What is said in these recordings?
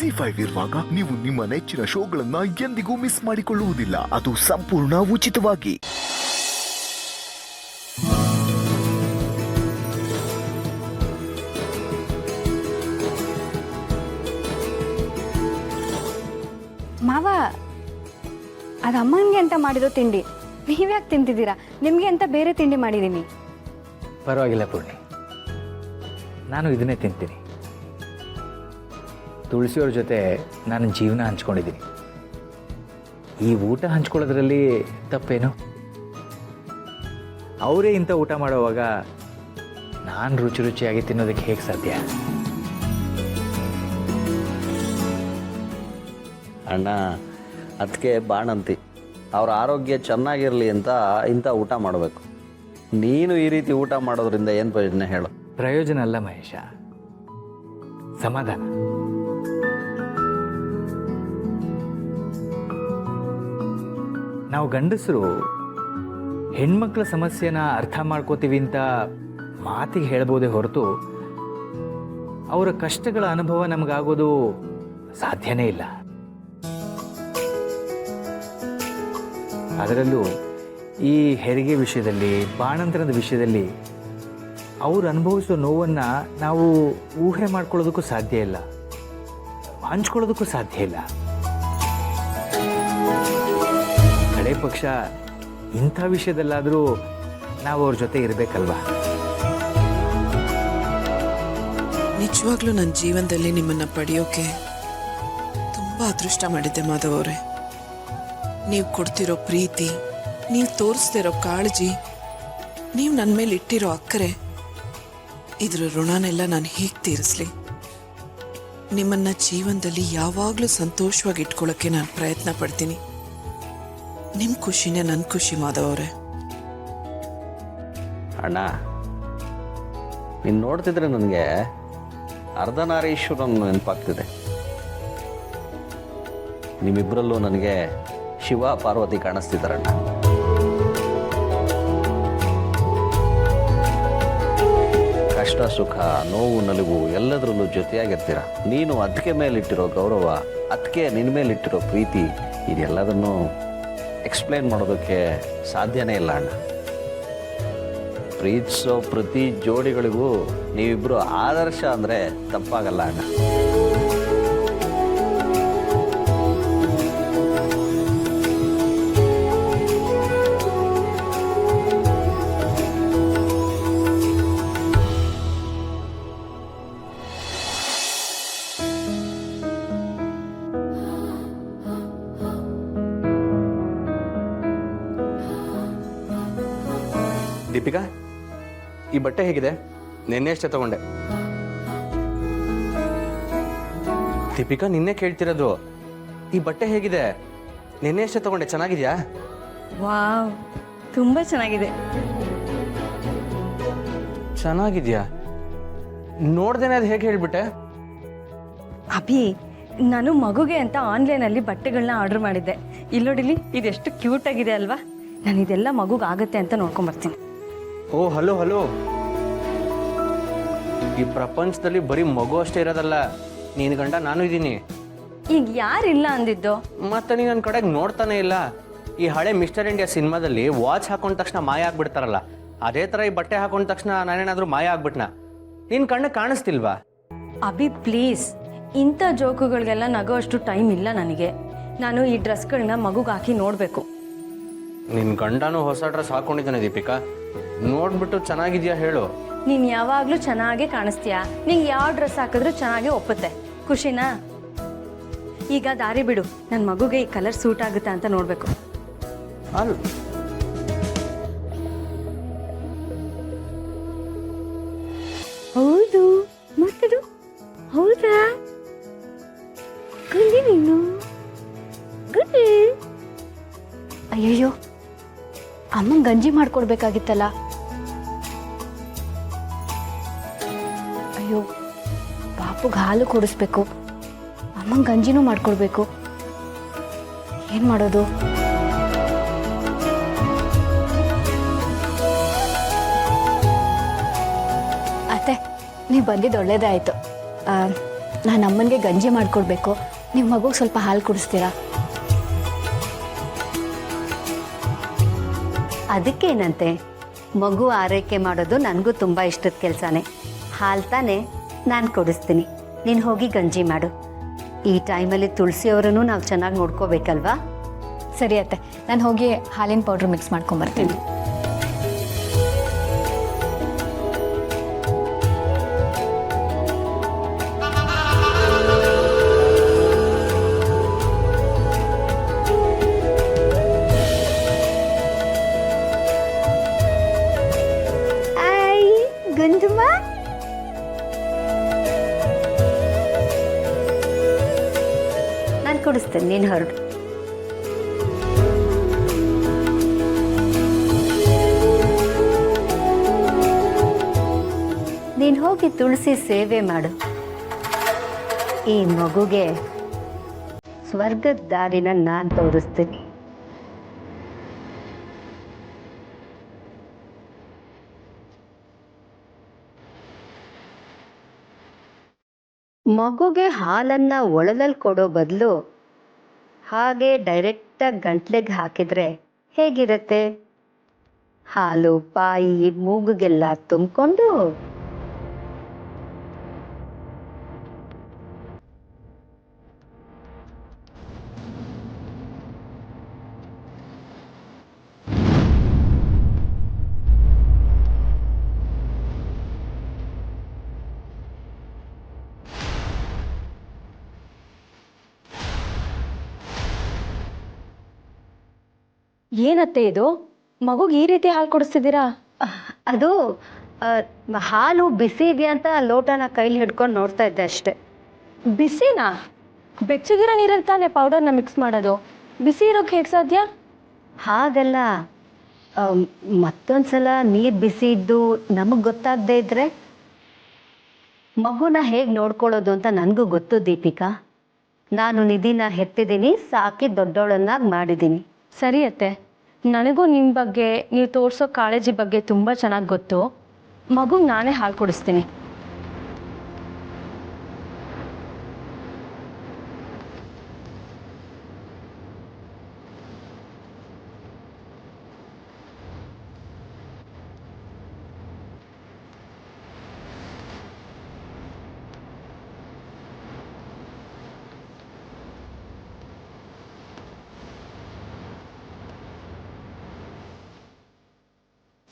ಜಿ5 ಇರುವಾಗ ನೀವು ನಿಮ್ಮ ನೆಚ್ಚಿನ ಶೋಗಳನ್ನ ಎಂದಿಗೂ ಮಿಸ್ ಮಾಡಿಕೊಳ್ಳುವುದಿಲ್ಲ. ಅದು ಸಂಪೂರ್ಣ ಉಚಿತವಾಗಿ. ಮಾವ, ಅದು ಅಮ್ಮನಿಗೆ ಅಂತ ಮಾಡಿರೋ ತಿಂಡಿ, ನೀವ್ಯಾಕೆ ತಿಂತಿದ್ದೀರಾ? ನಿಮಗೆ ಅಂತ ಬೇರೆ ತಿಂಡಿ ಮಾಡಿದ್ದೀನಿ. ಪರವಾಗಿಲ್ಲ ಪೂರ್ಣಿ, ನಾನು ಇದನ್ನೇ ತಿಂತೀನಿ. ತುಳಸಿಯವ್ರ ಜೊತೆ ನಾನು ಜೀವನ ಹಂಚ್ಕೊಂಡಿದ್ದೀನಿ. ಈ ಊಟ ಹಂಚ್ಕೊಳ್ಳೋದ್ರಲ್ಲಿ ತಪ್ಪೇನು? ಅವರೇ ಇಂಥ ಊಟ ಮಾಡೋವಾಗ ನಾನು ರುಚಿ ರುಚಿಯಾಗಿ ತಿನ್ನೋದಕ್ಕೆ ಹೇಗೆ ಸಾಧ್ಯ? ಅಣ್ಣ, ಅದಕ್ಕೆ ಬಾಣಂತಿ ಅವ್ರ ಆರೋಗ್ಯ ಚೆನ್ನಾಗಿರಲಿ ಅಂತ ಇಂಥ ಊಟ ಮಾಡಬೇಕು. ನೀನು ಈ ರೀತಿ ಊಟ ಮಾಡೋದ್ರಿಂದ ಏನು ಪ್ರಯೋಜನ ಹೇಳು? ಪ್ರಯೋಜನ ಅಲ್ಲ ಮಹೇಶ, ಸಮಾಧಾನ. ನಾವು ಗಂಡಸರು ಹೆಣ್ಮಕ್ಳ ಸಮಸ್ಯೆನ ಅರ್ಥ ಮಾಡ್ಕೋತೀವಿ ಅಂತ ಮಾತಿಗೆ ಹೇಳ್ಬೋದೇ ಹೊರತು ಅವರ ಕಷ್ಟಗಳ ಅನುಭವ ನಮಗಾಗೋದು ಸಾಧ್ಯನೇ ಇಲ್ಲ. ಅದರಲ್ಲೂ ಈ ಹೆರಿಗೆ ವಿಷಯದಲ್ಲಿ, ಬಾಣಂತರದ ವಿಷಯದಲ್ಲಿ ಅವರು ಅನುಭವಿಸೋ ನೋವನ್ನು ನಾವು ಊಹೆ ಮಾಡ್ಕೊಳ್ಳೋದಕ್ಕೂ ಸಾಧ್ಯ ಇಲ್ಲ, ಹಂಚ್ಕೊಳ್ಳೋದಕ್ಕೂ ಸಾಧ್ಯ ಇಲ್ಲ. ಕಡೆ ಪಕ್ಷ ಇಂಥ ವಿಷಯದಲ್ಲಾದರೂ ನಾವು ಅವ್ರ ಜೊತೆ ಇರಬೇಕಲ್ವಾ? ನಿಜವಾಗ್ಲೂ ನನ್ನ ಜೀವನದಲ್ಲಿ ನಿಮ್ಮನ್ನು ಪಡೆಯೋಕೆ ತುಂಬ ಅದೃಷ್ಟ ಮಾಡಿದ್ದೆ ಮಾಧವ್ ಅವರೇ. ನೀವು ಕೊಡ್ತಿರೋ ಪ್ರೀತಿ, ನೀವು ತೋರಿಸ್ತಿರೋ ಕಾಳಜಿ, ನೀವು ನನ್ನ ಮೇಲೆ ಇಟ್ಟಿರೋ ಅಕ್ಕರೆ, ಇದ್ರ ಋಣನೆಲ್ಲ ನಾನು ಹೇಗೆ ತೀರಿಸ್ಲಿ? ನಿಮ್ಮನ್ನ ಜೀವನದಲ್ಲಿ ಯಾವಾಗಲೂ ಸಂತೋಷವಾಗಿ ಇಟ್ಕೊಳ್ಳೋಕ್ಕೆ ನಾನು ಪ್ರಯತ್ನ ಪಡ್ತೀನಿ. ನಿಮ್ಮ ಖುಷಿನೇ ನನ್ನ ಖುಷಿ ಮಾಧವ್ ಅವರೇ. ಅಣ್ಣ, ನೀನು ನೋಡ್ತಿದ್ರೆ ನನಗೆ ಅರ್ಧನಾರೀಶ್ವರನ್ ನೆನಪಾಗ್ತಿದೆ. ನಿಮ್ಮಿಬ್ಬರಲ್ಲೂ ನನಗೆ ಶಿವ ಪಾರ್ವತಿ ಕಾಣಿಸ್ತಿದ್ದಾರಣ್ಣ. ಕಷ್ಟ ಸುಖ, ನೋವು ನಲಿವು ಎಲ್ಲದರಲ್ಲೂ ಜೊತೆಯಾಗಿರ್ತೀರ. ನೀನು ಅದಕ್ಕೆ ಮೇಲಿಟ್ಟಿರೋ ಗೌರವ, ಅದಕ್ಕೆ ನಿನ್ನ ಮೇಲಿಟ್ಟಿರೋ ಪ್ರೀತಿ, ಇದೆಲ್ಲದನ್ನು ಎಕ್ಸ್ಪ್ಲೇನ್ ಮಾಡೋದಕ್ಕೆ ಸಾಧ್ಯನೇ ಇಲ್ಲ ಅಣ್ಣ. ಪ್ರೀತಿಸೋ ಪ್ರತಿ ಜೋಡಿಗಳಿಗೂ ನೀವಿಬ್ಬರು ಆದರ್ಶ ಅಂದರೆ ತಪ್ಪಾಗಲ್ಲ ಅಣ್ಣ. ದೀಪಿಕಾ, ಈ ಬಟ್ಟೆ ಹೇಗಿದೆ? ನಿನ್ನೆ ಅಷ್ಟೇ ತಗೊಂಡೆ. ದೀಪಿಕಾ, ನಿನ್ನೆ ಕೇಳ್ತಿರೋದು, ಈ ಬಟ್ಟೆ ಹೇಗಿದೆ? ನಿನ್ನೆ ಅಷ್ಟೇ ತಗೊಂಡೆ, ಚೆನ್ನಾಗಿದ್ಯಾ? ವಾವ್, ತುಂಬ ಚೆನ್ನಾಗಿದೆ. ಚೆನ್ನಾಗಿದ್ಯಾ? ನೋಡ್ದೇನೆ ಅದು ಹೇಗೆ ಹೇಳ್ಬಿಟ್ಟೆ? ಅಭಿ, ನಾನು ಮಗುಗೆ ಅಂತ ಆನ್ಲೈನಲ್ಲಿ ಬಟ್ಟೆಗಳನ್ನ ಆರ್ಡರ್ ಮಾಡಿದ್ದೆ. ಇಲ್ಲೋಡಿಲಿ, ಇದೆಷ್ಟು ಕ್ಯೂಟ್ ಆಗಿದೆ ಅಲ್ವಾ? ನಾನು ಇದೆಲ್ಲ ಮಗುಗೆ ಆಗುತ್ತೆ ಅಂತ ನೋಡ್ಕೊಂಬರ್ತೀನಿ. ಓ ಹಲೋ ಹಲೋ, ಈ ಪ್ರಪಂಚದಲ್ಲಿ ಬರೀ ಮಗು ಅಷ್ಟೇ ಇರೋದಲ್ಲ, ನೀನು ಗಂಡ ನಾನು ಇದ್ದೀನಿ. ಈಗ ಯಾರಿಲ್ಲ ಅಂದಿದ್ದು? ಮತ್ತೆ ನೀನು ನನ್ನ ಕಡೆಗೆ ನೋಡ್ತಾನೆ ಇಲ್ಲ. ಈ ಹಳೆ ಮಿಸ್ಟರ್ ಇಂಡಿಯಾ ಸಿನಿಮಾದಲ್ಲಿ ವಾಚ್ ಹಾಕೊಂಡ ತಕ್ಷಣ ಮಾಯ ಆಗ್ಬಿಡ್ತಾರಲ್ಲ, ಅದೇ ಥರ ಈ ಬಟ್ಟೆ ಹಾಕೊಂಡ ತಕ್ಷಣ ನಾನೇನಾದರೂ ಮಾಯ ಆಗ್ಬಿಟ್ನಾ? ನಿನ್ನ ಕಣ್ಣು ಕಾಣಿಸ್ತಿಲ್ವಾ? ಅಭಿ ಪ್ಲೀಸ್, ಇಂಥ ಜೋಕುಗಳಿಗೆಲ್ಲ ನಗೋ ಅಷ್ಟು ಟೈಮ್ ಇಲ್ಲ ನನಗೆ. ನಾನು ಈ ಡ್ರೆಸ್ಗಳನ್ನ ಮಗುಗೆ ಹಾಕಿ ನೋಡಬೇಕು. ನಿನ್ನ ಗಂಡನೂ ಹೊಸ ಡ್ರೆಸ್ ಹಾಕೊಂಡಿದ್ದಾನೆ ದೀಪಿಕಾ, ನೋಡ್ಬಿಟ್ಟು ಚೆನ್ನಾಗಿದ್ಯಾ ಹೇಳು. ನೀನು ಯಾವಾಗಲೂ ಚೆನ್ನಾಗೇ ಕಾಣಿಸ್ತೀಯಾ. ನಿಂಗೆ ಯಾವ ಡ್ರೆಸ್ ಹಾಕಿದ್ರೂ ಚೆನ್ನಾಗೇ ಒಪ್ಪುತ್ತೆ. ಖುಷಿನಾ? ಈಗ ದಾರಿ ಬಿಡು, ನನ್ನ ಮಗುಗೆ ಈ ಕಲರ್ ಸೂಟ್ ಆಗುತ್ತಾ ಅಂತ ನೋಡಬೇಕು. ಅಲ್ಲ, ಹೌದು, ಮತ್ತದು ಹೌದಾ? ಗುಂಡಿ ನೀನು ಗುಂಡಿ. ಅಯ್ಯಯ್ಯೋ, ಅಮ್ಮಂಗೆ ಗಂಜಿ ಮಾಡ್ಕೊಡ್ಬೇಕಾಗಿತ್ತಲ್ಲ. ಅಯ್ಯೋ, ಪಾಪುಗೆ ಹಾಲು ಕುಡಿಸ್ಬೇಕು, ಅಮ್ಮಂಗೆ ಗಂಜಿನೂ ಮಾಡ್ಕೊಡ್ಬೇಕು. ಏನು ಮಾಡೋದು? ಅತ್ತೆ, ನೀವು ಬಂದಿದ್ದು ಒಳ್ಳೇದೇ ಆಯಿತು. ನಾನು ಅಮ್ಮನಿಗೆ ಗಂಜಿ ಮಾಡಿಕೊಡ್ಬೇಕು, ನೀವು ಮಗುಗೆ ಸ್ವಲ್ಪ ಹಾಲು ಕುಡಿಸ್ತೀರಾ? ಅದಕ್ಕೇನಂತೆ, ಮಗು ಆರೈಕೆ ಮಾಡೋದು ನನಗೂ ತುಂಬ ಇಷ್ಟದ ಕೆಲಸನೇ. ಹಾಲು ತಾನೇ, ನಾನು ಕೊಡಿಸ್ತೀನಿ, ನೀನು ಹೋಗಿ ಗಂಜಿ ಮಾಡು. ಈ ಟೈಮಲ್ಲಿ ತುಳಸಿಯವರನ್ನು ನಾವು ಚೆನ್ನಾಗಿ ನೋಡ್ಕೋಬೇಕಲ್ವಾ? ಸರಿ ಅತ್ತೆ, ನಾನು ಹೋಗಿ ಹಾಲಿನ ಪೌಡ್ರ್ ಮಿಕ್ಸ್ ಮಾಡ್ಕೊಂಬರ್ತೀನಿ. ಗಂಜಮ್ಮ, ನಾನು ಕೊಡಿಸ್ತೇನೆ, ನೀನು ಹೊರಡು. ನೀನು ಹೋಗಿ ತುಳಸಿ ಸೇವೆ ಮಾಡು. ಈ ಮಗುಗೆ ಸ್ವರ್ಗದ ದಾರಿನ ನಾನು ತೋರಿಸ್ತೀನಿ. ಮಗುಗೆ ಹಾಲನ್ನು ಒಳಲಲ್ಲಿ ಕೊಡೋ ಬದಲು ಹಾಗೆ ಡೈರೆಕ್ಟಾಗಿ ಗಂಟ್ಲಿಗೆ ಹಾಕಿದರೆ ಹೇಗಿರುತ್ತೆ? ಹಾಲು ಬಾಯಿ ಮೂಗುಗೆಲ್ಲ ತುಂಬಿಕೊಂಡು ಏನತ್ತೆ ಇದು? ಮಗುಗೆ ಈ ರೀತಿ ಹಾಲು ಕೊಡಿಸ್ತಿದ್ದೀರಾ? ಅದು ಹಾಲು ಬಿಸಿ ಇದೆಯಾ ಅಂತ ಲೋಟನ ಕೈಲಿ ಹಿಡ್ಕೊಂಡು ನೋಡ್ತಾ ಇದ್ದೆ ಅಷ್ಟೆ. ಬಿಸಿನಾ? ಬೆಚ್ಚಗಿರೋ ನೀರಲ್ಲಿ ತಾನೇ ಪೌಡರ್ನ ಮಿಕ್ಸ್ ಮಾಡೋದು, ಬಿಸಿ ಇರೋಕ್ಕೆ ಹೇಗೆ ಸಾಧ್ಯ? ಹಾಗೆಲ್ಲ ಮತ್ತೊಂದ್ಸಲ ನೀರು ಬಿಸಿ ಇದ್ದು ನಮಗೆ ಗೊತ್ತಾಗದೇ ಇದ್ರೆ ಮಗುನ ಹೇಗೆ ನೋಡ್ಕೊಳ್ಳೋದು ಅಂತ ನನಗೂ ಗೊತ್ತು ದೀಪಿಕಾ. ನಾನು ನಿಧಿನ ಹೆತ್ತಿದ್ದೀನಿ, ಸಾಕಿ ದೊಡ್ಡವಳನ್ನಾಗಿ ಮಾಡಿದ್ದೀನಿ. ಸರಿ ಅತ್ತೆ, ನನಗೂ ನಿಮ್ಮ ಬಗ್ಗೆ, ನೀವು ತೋರಿಸೋ ಕಾಳಜಿ ಬಗ್ಗೆ ತುಂಬ ಚೆನ್ನಾಗಿ ಗೊತ್ತು. ಮಗುಗೆ ನಾನೇ ಹಾಲು ಕೊಡಿಸ್ತೀನಿ.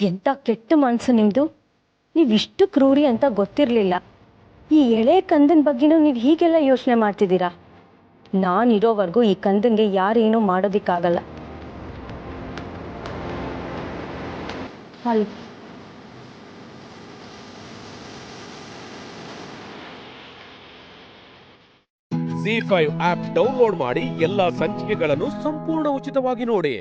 ಎಂಥ ಕೆಟ್ಟ ಮನಸ್ಸು ನಿಮ್ಮದು! ನೀವು ಇಷ್ಟು ಕ್ರೂರಿ ಅಂತ ಗೊತ್ತಿರಲಿಲ್ಲ. ಈ ಎಳೆ ಕಂದನ ಬಗ್ಗೆನೂ ನೀವು ಹೀಗೆಲ್ಲ ಯೋಚನೆ ಮಾಡ್ತಿದ್ದೀರಾ? ನಾನಿರೋವರೆಗೂ ಈ ಕಂದನಿಗೆ ಯಾರೇನೂ ಮಾಡೋದಕ್ಕಾಗಲ್ಲ. ಅಲ್ಲಿ ZEE5 ಆಪ್ ಡೌನ್ಲೋಡ್ ಮಾಡಿ ಎಲ್ಲಾ ಸಂಚಿಕೆಗಳನ್ನು ಸಂಪೂರ್ಣ ಉಚಿತವಾಗಿ ನೋಡಿ.